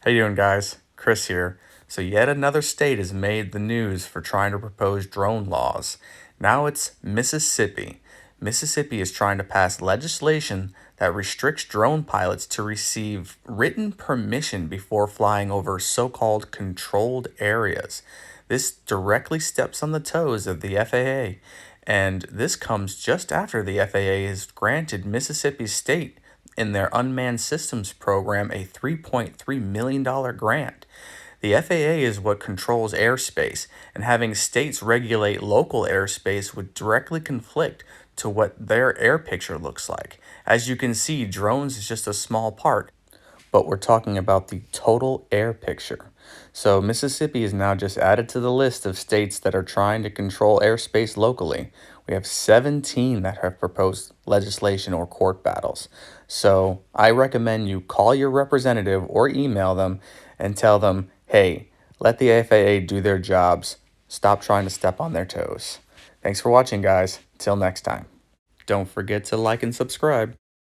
How you doing, guys? Chris here. So yet another state has made the news for trying to propose drone laws. Now it's Mississippi. Mississippi is trying to pass legislation that restricts drone pilots to receive written permission before flying over so-called controlled areas. This directly steps on the toes of the FAA, and this comes just after the FAA has granted Mississippi State in their Unmanned Systems program a $3.3 million grant. The FAA is what controls airspace, and having states regulate local airspace would directly conflict to what their air picture looks like. As you can see, drones is just a small part, but we're talking about the total air picture. So Mississippi is now just added to the list of states that are trying to control airspace locally. We have 17 that have proposed legislation or court battles. So I recommend you call your representative or email them and tell them, hey, let the FAA do their jobs. Stop trying to step on their toes. Thanks for watching, guys. Till next time. Don't forget to like and subscribe.